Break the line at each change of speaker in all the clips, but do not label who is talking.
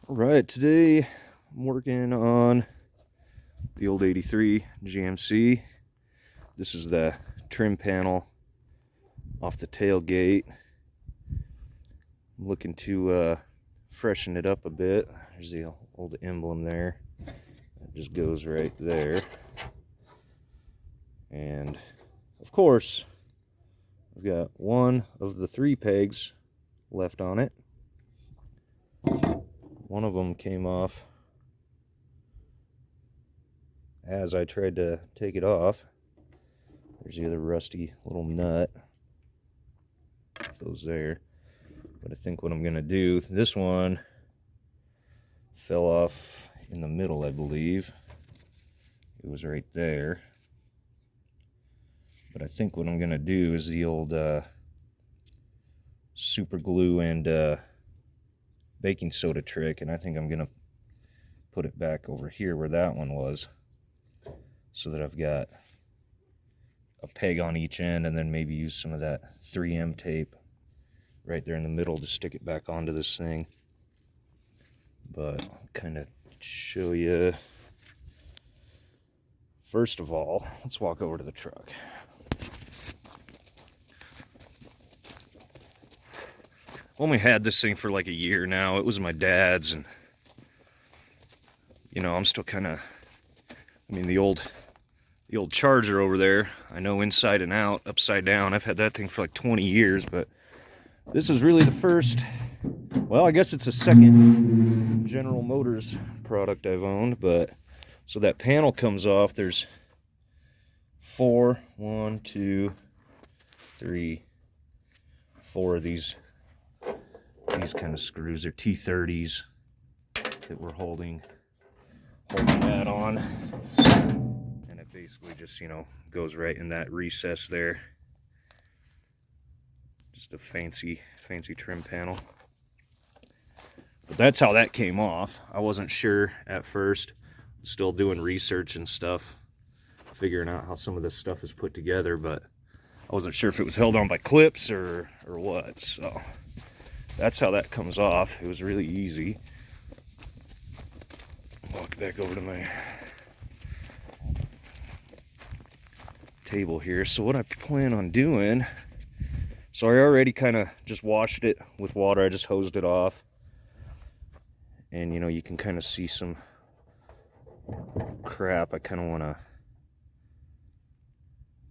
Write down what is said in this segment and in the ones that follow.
All right, today I'm working on the old 83 GMC. This is the trim panel off the tailgate. I'm looking to freshen it up a bit. There's the old emblem there. It just goes right there. And of course, I've got one of the 3 pegs left on it. One of them came off as I tried to take it off. There's the other rusty little nut. Goes there. But I think what I'm going to do, this one fell off in the middle, I believe. It was right there. But I think what I'm going to do is the old super glue and baking soda trick, and I think I'm going to put it back over here where that one was, so that I've got a peg on each end, and then maybe use some of that 3M tape right there in the middle to stick it back onto this thing. But I'll kind of show you. First of all, let's walk over to the truck. Only had this thing for like a year now. It was my dad's, and you know, I'm still kind of, I mean, the old Charger over there, I know inside and out, upside down. I've had that thing for like 20 years, but this is really the first, well, I guess it's a second General Motors product I've owned. But so that panel comes off. There's 4 of these kind of screws. They're T30s that we're holding that on, and it basically just, you know, goes right in that recess there. Just a fancy trim panel. But that's how that came off. I wasn't sure at first. Still doing research and stuff, figuring out how some of this stuff is put together, but I wasn't sure if it was held on by clips or what. So that's how that comes off. It was really easy. Walk back over to my table here. So what I plan on doing, so I already kind of just washed it with water. I just hosed it off, and you know, you can kind of see some crap. I kind of want to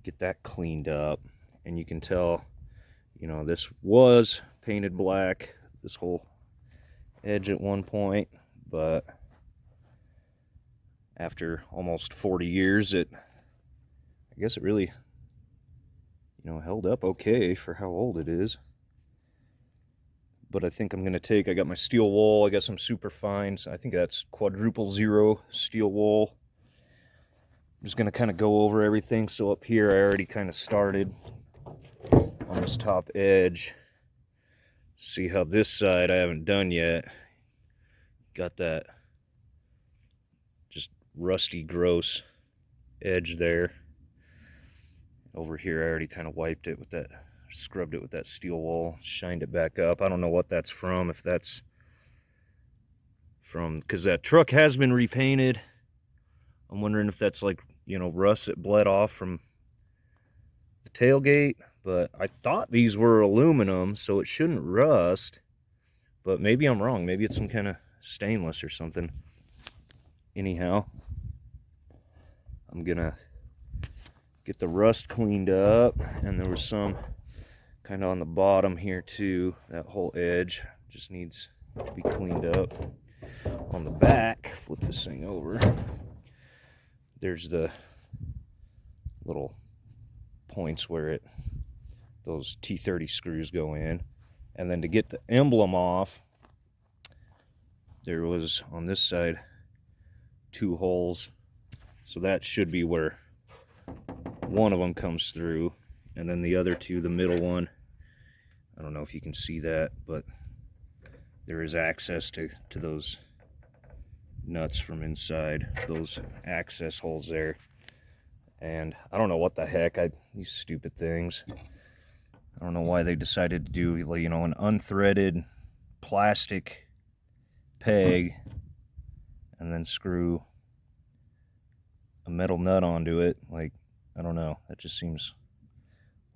get that cleaned up, and you can tell, you know, this was painted black, this whole edge at one point, but after almost 40 years, I guess it really, you know, held up okay for how old it is. But I think I'm gonna I got my steel wool. I got some super fines. I think that's quadruple zero steel wool. I'm just gonna kind of go over everything. So up here, I already kind of started on this top edge. See how this side I haven't done yet. Got that just rusty, gross edge there. Over here, I already kind of wiped it with that, scrubbed it with that steel wool, shined it back up. I don't know what that's from, if that's from, because that truck has been repainted. I'm wondering if that's like, you know, rust that bled off from the tailgate. But I thought these were aluminum, so it shouldn't rust. But maybe I'm wrong. Maybe it's some kind of stainless or something. Anyhow, I'm gonna get the rust cleaned up, and there was some kind of on the bottom here too. That whole edge just needs to be cleaned up. On the back, flip this thing over, there's the little points where those T30 screws go in. And then to get the emblem off, there was on this side 2 holes, so that should be where one of them comes through, and then the other 2, the middle one, I don't know if you can see that, but there is access to those nuts from inside those access holes there. And I don't know what the heck, these stupid things, I don't know why they decided to do, you know, an unthreaded plastic peg and then screw a metal nut onto it. Like, I don't know, that just seems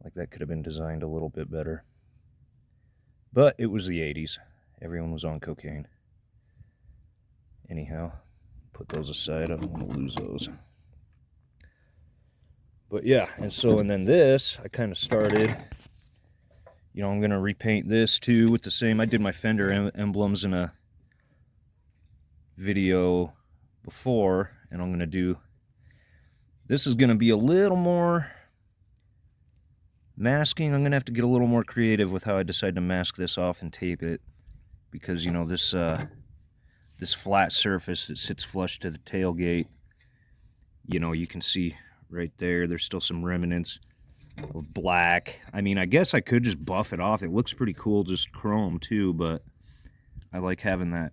like that could have been designed a little bit better. But it was the 80s. Everyone was on cocaine. Anyhow, put those aside. I don't want to lose those. But yeah, and then this, I kind of started, you know, I'm going to repaint this too with the same, I did my fender emblems in a video before, and I'm going to do, this is going to be a little more masking. I'm going to have to get a little more creative with how I decide to mask this off and tape it, because, you know, this flat surface that sits flush to the tailgate, you know, you can see right there, there's still some remnants of black. I mean, I guess I could just buff it off. It looks pretty cool, just chrome too, but I like having that.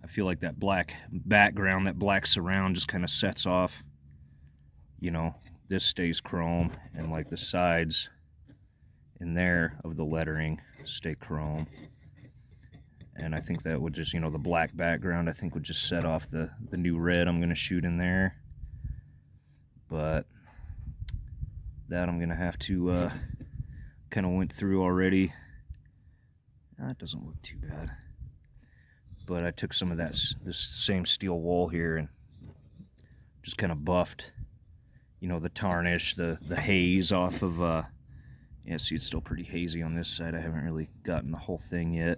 I feel like that black background, that black surround just kind of sets off, you know, this stays chrome, and like the sides in there of the lettering stay chrome. And I think that would just, you know, the black background, I think would just set off the new red I'm going to shoot in there. But that I'm going to have to kind of went through already. That doesn't look too bad. But I took some of this same steel wool here and just kind of buffed, you know, the tarnish, the haze off of, yeah, see, it's still pretty hazy on this side. I haven't really gotten the whole thing yet.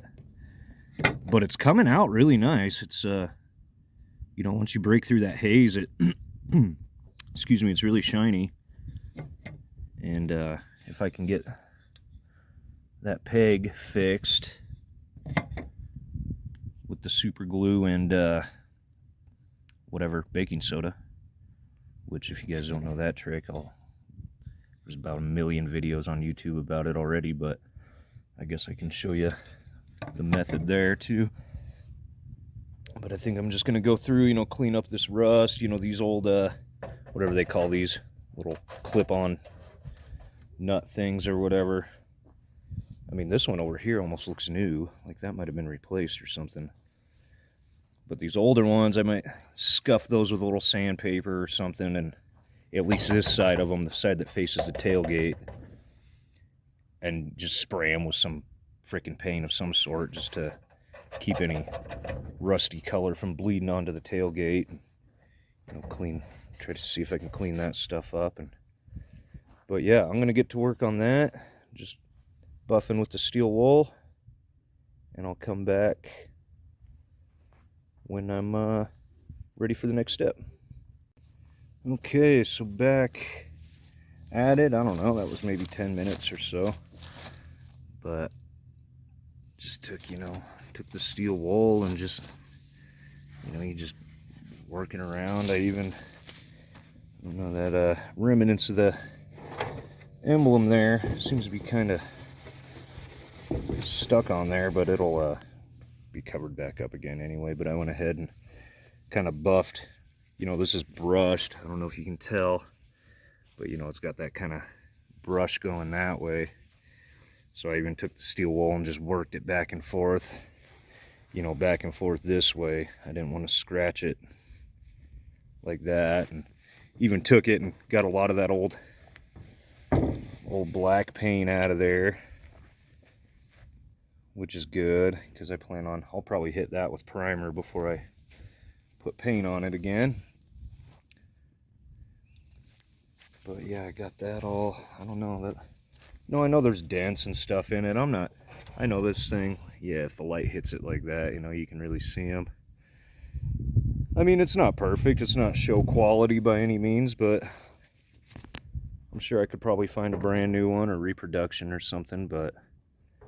But it's coming out really nice. It's, you know, once you break through that haze, it, excuse me, it's really shiny. And if I can get that peg fixed with the super glue and whatever, baking soda, which if you guys don't know that trick, there's about 1 million videos on YouTube about it already, but I guess I can show you the method there too. But I think I'm just gonna go through, you know, clean up this rust, you know, these old whatever they call these little clip-on nut things or whatever. I mean, this one over here almost looks new, like that might have been replaced or something. But these older ones, I might scuff those with a little sandpaper or something, and at least this side of them, the side that faces the tailgate, and just spray them with some freaking paint of some sort, just to keep any rusty color from bleeding onto the tailgate. And, you know, try to see if I can clean that stuff up. But yeah, I'm gonna get to work on that, just buffing with the steel wool, and I'll come back when I'm ready for the next step. Okay, so back at it. I don't know, that was maybe 10 minutes or so, but just took the steel wool and just, you know, you just working around. I don't know, that remnants of the emblem there seems to be kind of stuck on there, but it'll be covered back up again anyway. But I went ahead and kind of buffed, you know, this is brushed, I don't know if you can tell, but you know, it's got that kind of brush going that way. So I even took the steel wool and just worked it back and forth, you know, back and forth this way. I didn't want to scratch it like that, and even took it and got a lot of that old black paint out of there, which is good, because I'll probably hit that with primer before I put paint on it again. But yeah, I got that all, I don't know, I know there's dents and stuff in it. I know this thing, yeah, if the light hits it like that, you know, you can really see them. I mean, it's not perfect, it's not show quality by any means, but I'm sure I could probably find a brand new one or reproduction or something, but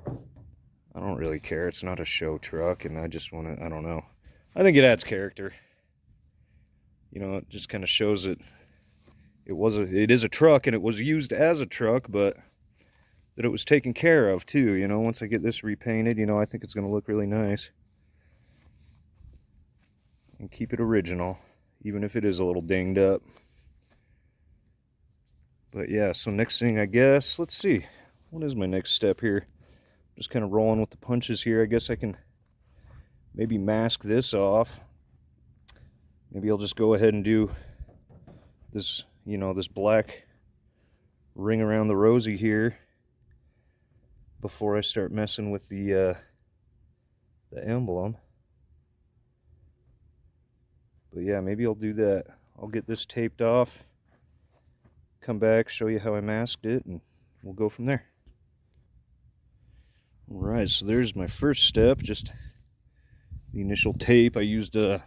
I don't really care. It's not a show truck, and I just want to, I don't know. I think it adds character. You know, it just kind of shows that it is a truck, and it was used as a truck, but that it was taken care of too. You know, once I get this repainted, you know, I think it's going to look really nice. And keep it original, even if it is a little dinged up. But yeah, so next thing, I guess, let's see. What is my next step here? Just kind of rolling with the punches here. I guess I can maybe mask this off. Maybe I'll just go ahead and do this, you know, this black ring around the rosy here before I start messing with the emblem. But yeah, maybe I'll do that. I'll get this taped off, come back, show you how I masked it, and we'll go from there. Alright, so there's my first step, just the initial tape. I used I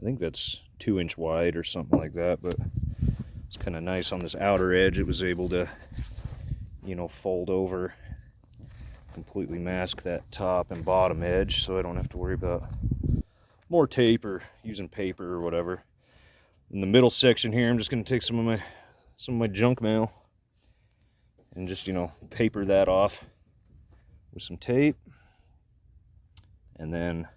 think that's 2-inch wide or something like that, but it's kind of nice on this outer edge. It was able to, you know, fold over, completely mask that top and bottom edge, so I don't have to worry about more tape or using paper or whatever. In the middle section here, I'm just going to take some of my junk mail and just, you know, paper that off with some tape. And then,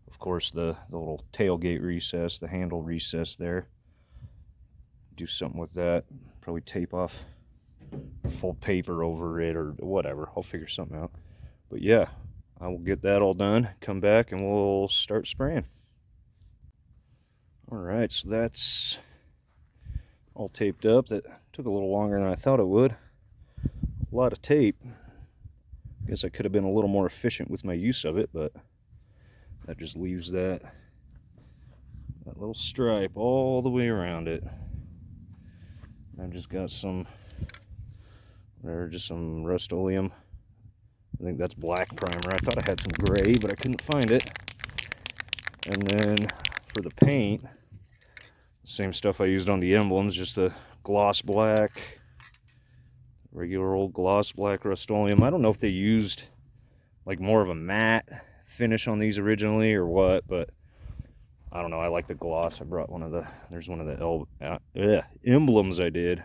of course, the little tailgate recess, the handle recess there, do something with that. Probably tape off, fold paper over it or whatever. I'll figure something out. But yeah, I will get that all done, come back, and we'll start spraying. Alright, so that's all taped up. That took a little longer than I thought it would. A lot of tape. Guess I could have been a little more efficient with my use of it, but that just leaves that little stripe all the way around it. I've just got some Rust-Oleum. I think that's black primer. I thought I had some gray, but I couldn't find it. And then for the paint, same stuff I used on the emblems, just the gloss black, regular old gloss black Rust-Oleum. I don't know if they used like more of a matte finish on these originally or what, but I don't know. I like the gloss. I brought there's one of the emblems I did,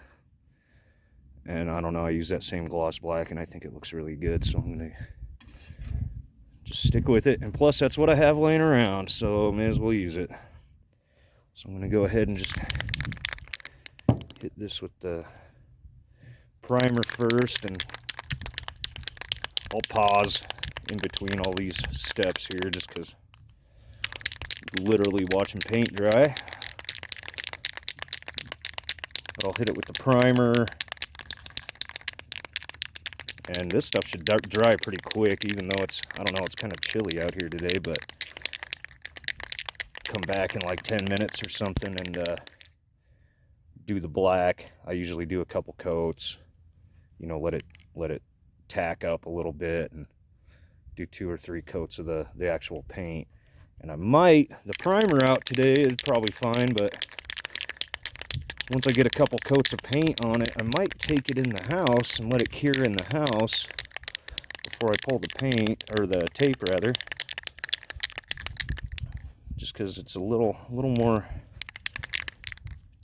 and I don't know, I use that same gloss black and I think it looks really good, so I'm gonna just stick with it. And plus that's what I have laying around, so may as well use it. So I'm gonna go ahead and just hit this with the primer first, and I'll pause in between all these steps here just because literally watching paint dry. But I'll hit it with the primer, and this stuff should dry pretty quick, even though it's, I don't know, it's kind of chilly out here today, but come back in like 10 minutes or something and do the black. I usually do a couple coats, you know, let it tack up a little bit, and do 2 or 3 coats of the actual paint. And I might, the primer out today is probably fine, but once I get a couple coats of paint on it, I might take it in the house and let it cure in the house before I pull the paint, or the tape rather, just because it's a little more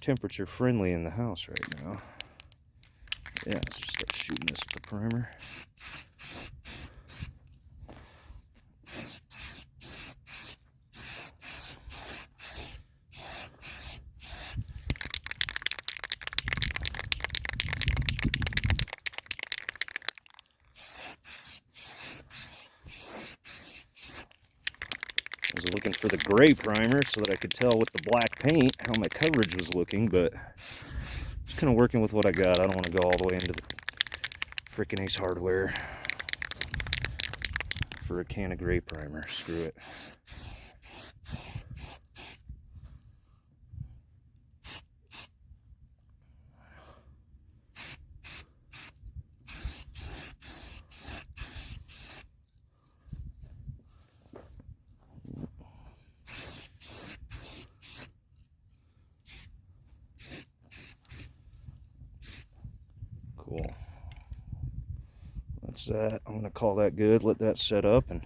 temperature friendly in the house right now. Yeah, let's just start shooting this with the primer. I was looking for the gray primer so that I could tell with the black paint how my coverage was looking, but just kind of working with what I got. I don't want to go all the way into the frickin' Ace Hardware for a can of gray primer. Screw it. Cool. That's that. I'm going to call that good, let that set up, and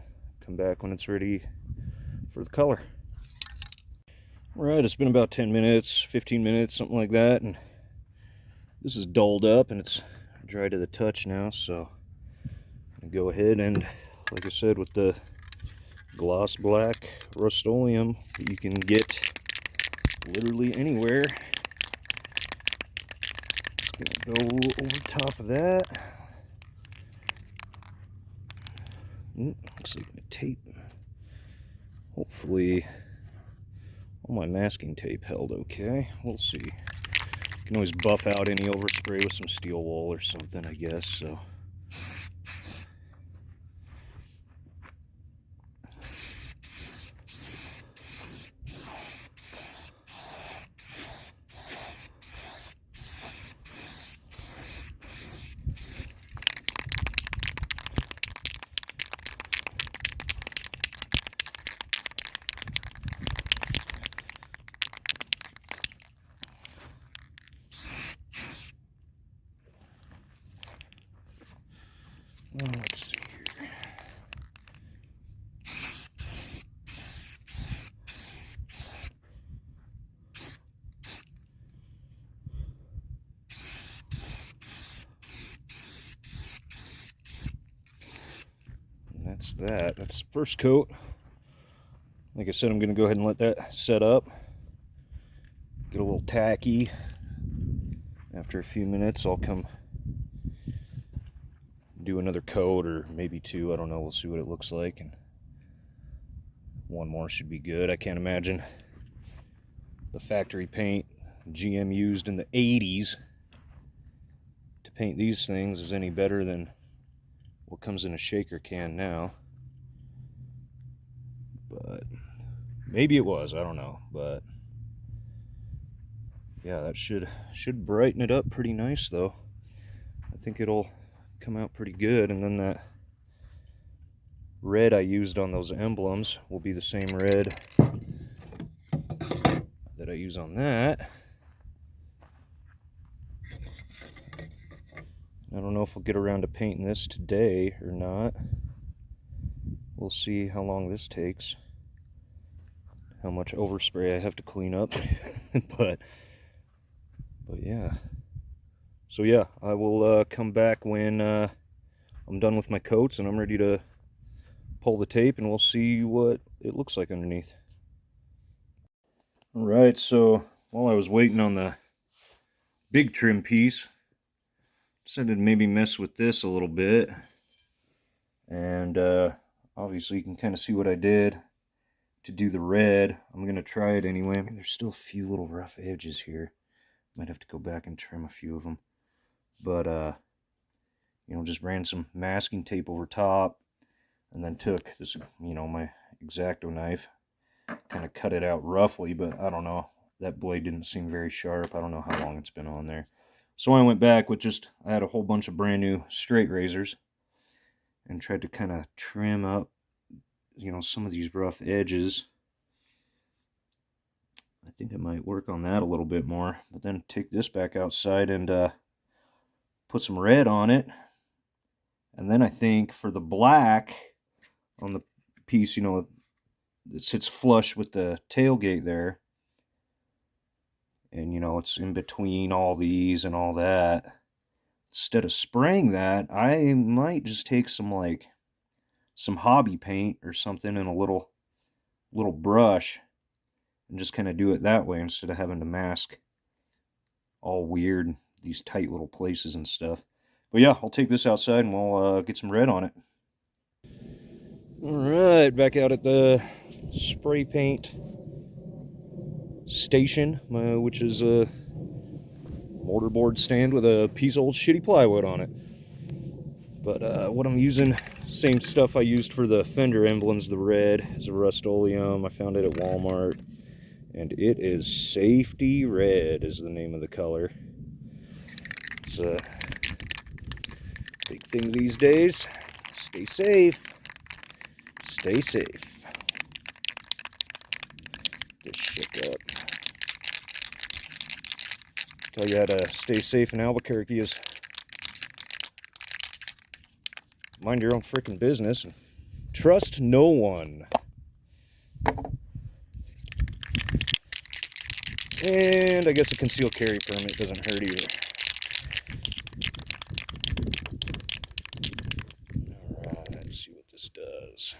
come back when it's ready for the color. Alright, it's been about 10 minutes, 15 minutes, something like that, and this is dulled up and it's dry to the touch now, so I'm going to go ahead and, like I said, with the gloss black Rust-Oleum that you can get literally anywhere, just going to go over top of that. Looks like my tape Hopefully all my masking tape held okay. We'll see. You can always buff out any overspray with some steel wool or something, I guess. So let's see here. And that's that. That's the first coat. Like I said, I'm going to go ahead and let that set up. Get a little tacky. After a few minutes, I'll come do another coat, or maybe two. I don't know. We'll see what it looks like. And one more should be good. I can't imagine the factory paint GM used in the 80s to paint these things is any better than what comes in a shaker can now. But maybe it was, I don't know. But yeah, that should brighten it up pretty nice though. I think it'll come out pretty good. And then that red I used on those emblems will be the same red that I use on that. I don't know if we'll get around to painting this today or not. We'll see how long this takes, how much overspray I have to clean up. but yeah. So yeah, I will come back when I'm done with my coats and I'm ready to pull the tape, and we'll see what it looks like underneath. All right, so while I was waiting on the big trim piece, decided to maybe mess with this a little bit. And obviously you can kind of see what I did to do the red. I'm going to try it anyway. I mean, there's still a few little rough edges here. Might have to go back and trim a few of them. But, you know, just ran some masking tape over top, and then took this, you know, my X-Acto knife, kind of cut it out roughly, but I don't know. That blade didn't seem very sharp. I don't know how long it's been on there. So I went back with I had a whole bunch of brand new straight razors and tried to kind of trim up, you know, some of these rough edges. I think I might work on that a little bit more, but then take this back outside and put some red on it. And then I think for the black on the piece, you know, it sits flush with the tailgate there, and you know, it's in between all these and all that. Instead of spraying that, I might just take some hobby paint or something in a little brush and just kind of do it that way instead of having to mask all weird, these tight little places and stuff. But yeah, I'll take this outside and we'll get some red on it. Alright, back out at the spray paint station, which is a mortarboard stand with a piece of old shitty plywood on it. But what I'm using, same stuff I used for the fender emblems, the red, is a Rust-Oleum. I found it at Walmart, and it is Safety Red is the name of the color. It's a big thing these days. Stay safe. Stay safe. This shit up. Tell you how to stay safe in Albuquerque is mind your own freaking business and trust no one. And I guess a concealed carry permit doesn't hurt either. Alright, let's see what this does.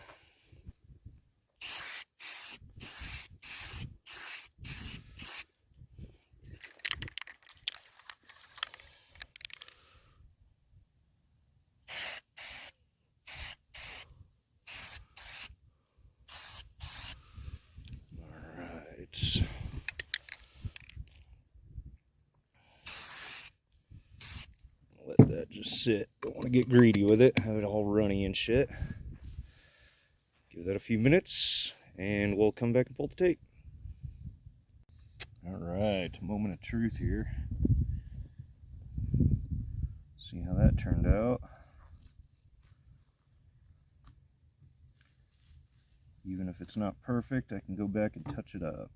That's it. Don't want to get greedy with it, have it all runny and shit. Give that a few minutes and we'll come back and pull the tape. Alright, moment of truth here. See how that turned out. Even if it's not perfect, I can go back and touch it up.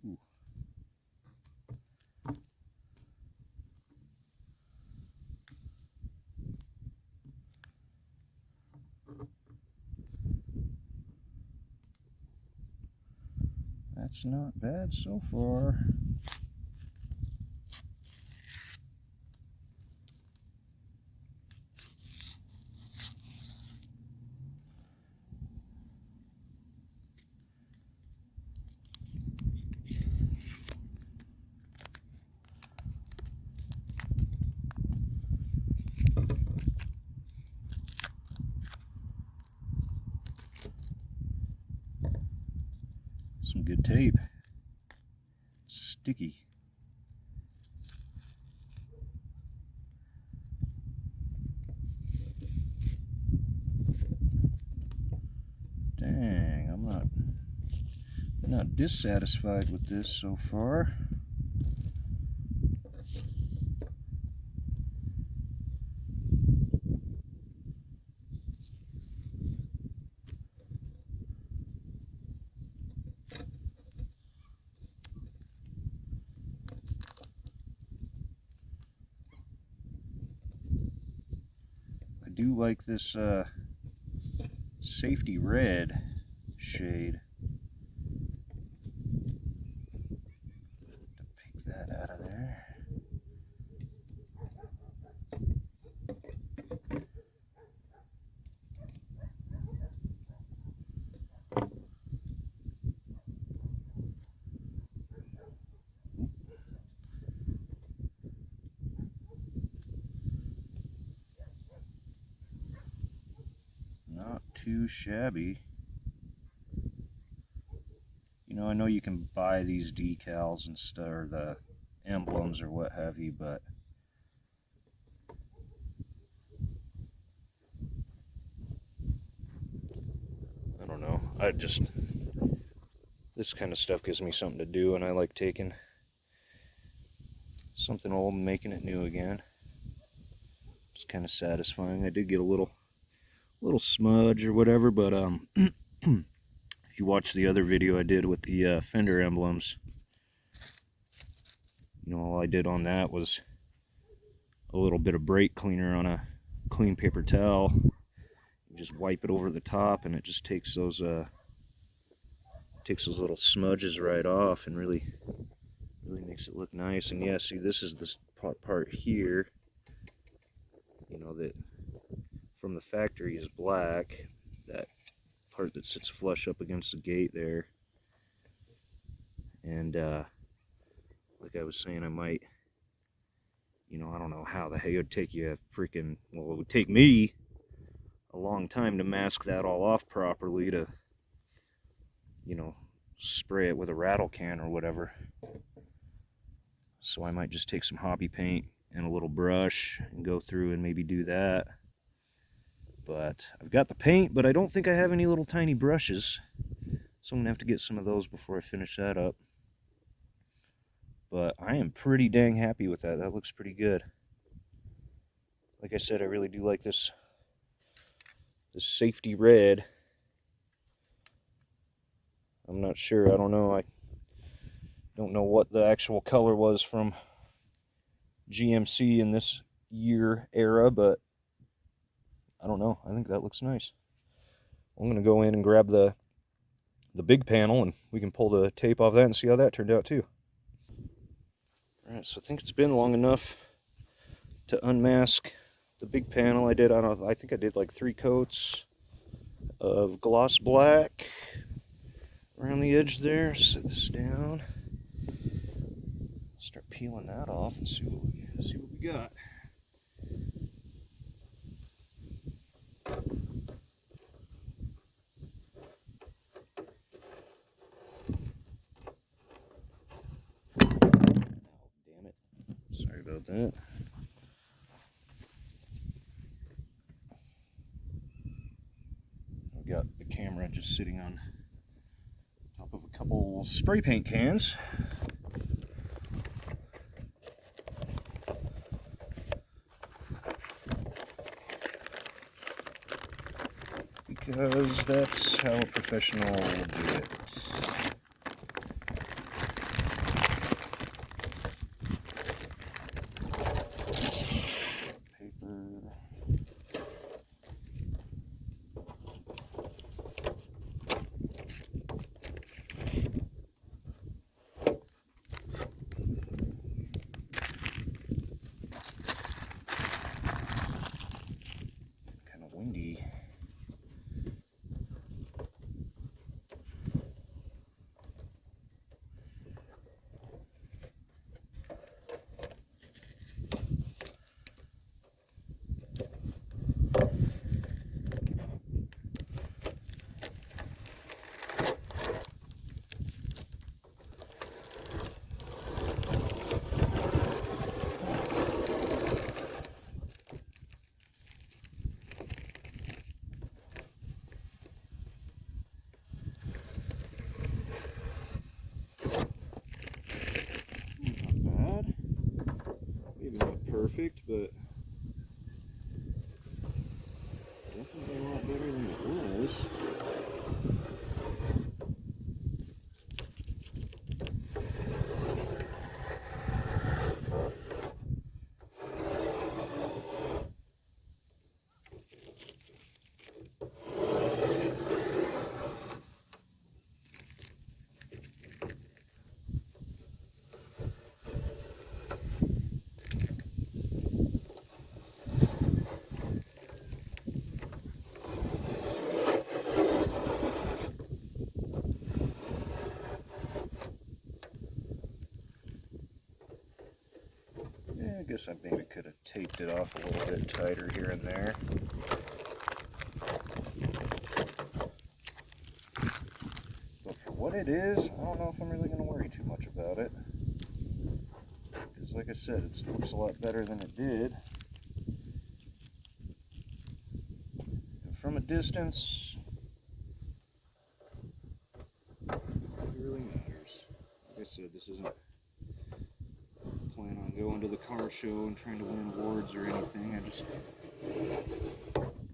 Ooh. That's not bad so far. Some good tape. Sticky. Dang, I'm not dissatisfied with this so far. I do like this safety red shade. To pick that out of there. Not too shabby. You know, I know you can buy these decals and stuff, or the emblems or what have you, but I don't know. This kind of stuff gives me something to do, and I like taking something old and making it new again. It's kind of satisfying. I did get a little smudge or whatever, but if you watch the other video I did with the fender emblems, you know, all I did on that was a little bit of brake cleaner on a clean paper towel. You just wipe it over the top, and it just takes those little smudges right off, and really makes it look nice. And yeah, see, this is this part here, you know, that from the factory is black. That part that sits flush up against the gate there. And like I was saying, I might, you know, I don't know how the hell it would take you freaking, well, it would take me a long time to mask that all off properly, to, you know, spray it with a rattle can or whatever. So I might just take some hobby paint and a little brush and go through and maybe do that. But I've got the paint, but I don't think I have any little tiny brushes, so I'm gonna have to get some of those before I finish that up. But I am pretty dang happy with that. That looks pretty good. Like I said, I really do like this safety red. I'm not sure, I don't know. I don't know what the actual color was from GMC in this year era, but I don't know. I think that looks nice. I'm gonna go in and grab the big panel, and we can pull the tape off that and see how that turned out too. Alright, so I think it's been long enough to unmask the big panel. I think I did like 3 coats of gloss black around the edge there. Set this down. Start peeling that off and see what we got. about that. I've got the camera just sitting on top of a couple spray paint cans. Because that's how a professional will do it. Kind of windy. Perfect, but definitely a lot better than it was. I guess I maybe could have taped it off a little bit tighter here and there. But for what it is, I don't know if I'm really going to worry too much about it. Because like I said, it looks a lot better than it did. And from a distance, it really matters. Like I said, this isn't plan on going to the car show and trying to win awards or anything. I just,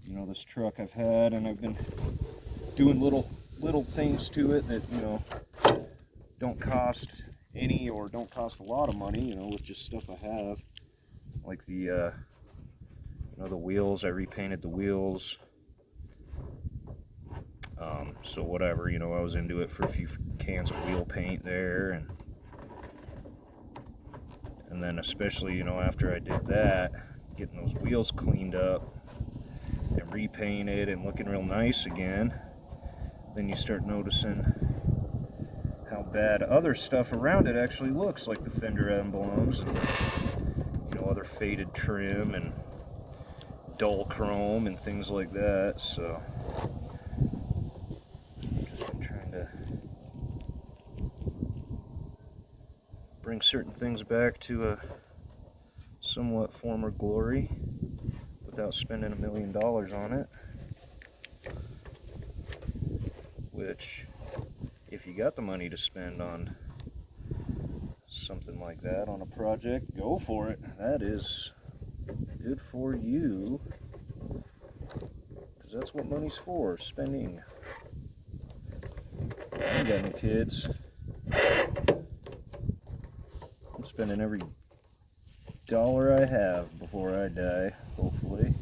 you know, this truck I've had, and I've been doing little things to it that, you know, don't cost any or don't cost a lot of money, you know, with just stuff I have. Like the, you know, the wheels, I repainted the wheels. So whatever, you know, I was into it for a few cans of wheel paint there, and then especially, you know, after I did that, getting those wheels cleaned up and repainted and looking real nice again, then you start noticing how bad other stuff around it actually looks, like the fender emblems and, you know, other faded trim and dull chrome and things like that. So I've just been trying to bring certain things back to a somewhat former glory without spending $1 million on it. Which, if you got the money to spend on something like that on a project, go for it. That is good for you, because that's what money's for, spending. I ain't got no kids. I'm spending every dollar I have before I die, hopefully.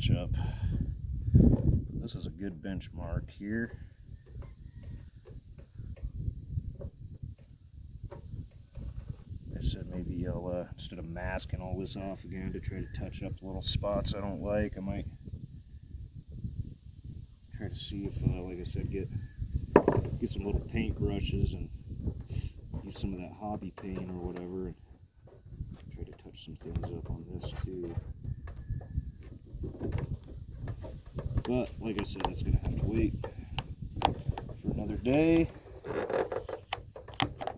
touch up. This is a good benchmark here. I said maybe I'll, instead of masking all this off again to try to touch up little spots I don't like, I might try to see if, like I said, get some little paint brushes and use some of that hobby paint or whatever, and try to touch some things up on this too. But like I said, it's gonna have to wait for another day.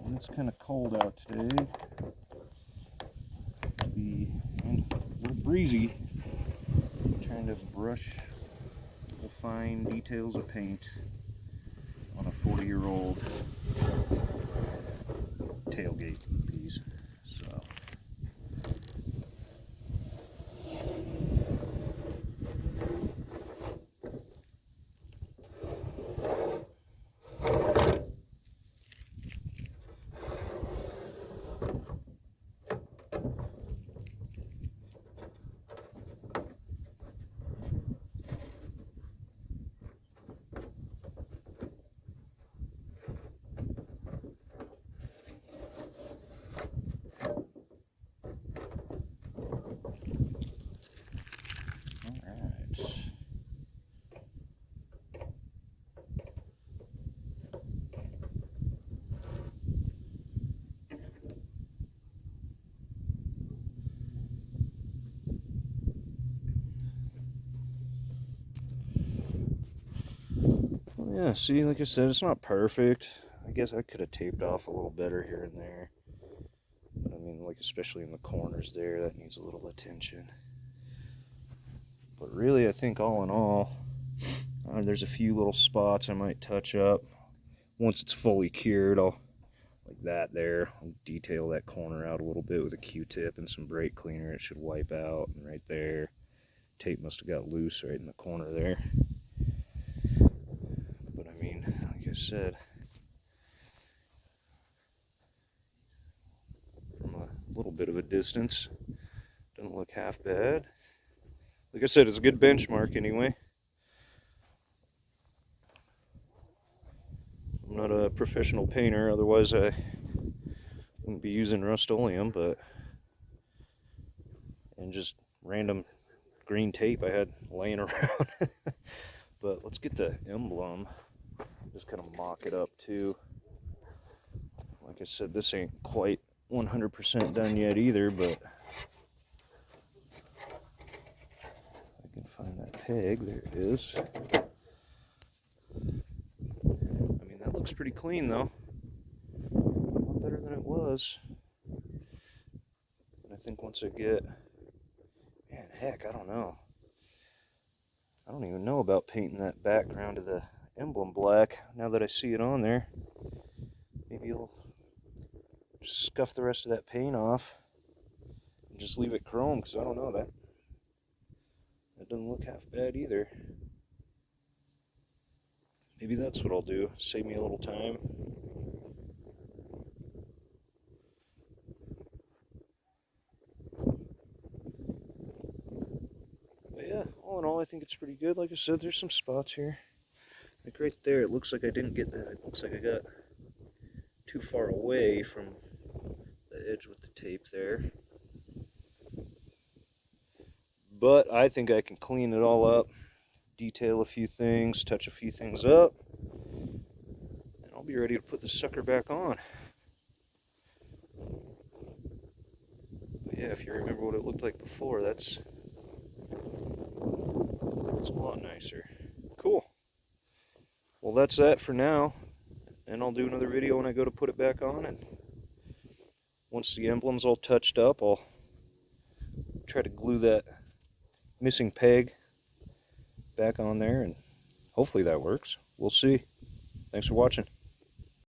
And it's kind of cold out today. And a little breezy. I'm trying to brush the fine details of paint on a 40-year-old tailgate piece. So yeah, see, like I said, it's not perfect. I guess I could have taped off a little better here and there. But I mean, like, especially in the corners there, that needs a little attention. But really, I think all in all, there's a few little spots I might touch up. Once it's fully cured, I'll, like that there, I'll detail that corner out a little bit with a Q-tip and some brake cleaner. It should wipe out. And right there, tape must have got loose right in the corner there. But I mean, like I said, from a little bit of a distance, doesn't look half bad. Like I said, it's a good benchmark anyway. I'm not a professional painter, otherwise I wouldn't be using Rust-Oleum, and just random green tape I had laying around. But let's get the emblem, just kind of mock it up too. Like I said, this ain't quite 100% done yet either, but I can find that peg. There it is. I mean, that looks pretty clean though. A lot better than it was. And I think once I get, man, heck, I don't know. I don't even know about painting that background of the emblem black now that I see it on there. Maybe I'll just scuff the rest of that paint off and just leave it chrome, because I don't know, that doesn't look half bad either. Maybe that's what I'll do, save me a little time. But yeah, all in all, I think it's pretty good. Like I said, there's some spots here. Like right there, it looks like I didn't get that. It looks like I got too far away from the edge with the tape there. But I think I can clean it all up, detail a few things, touch a few things up, and I'll be ready to put this sucker back on. But yeah, if you remember what it looked like before, that's a lot nicer. Cool. Well, that's that for now, and I'll do another video when I go to put it back on, and once the emblem's all touched up, I'll try to glue that missing peg back on there, and hopefully that works. We'll see. Thanks for watching.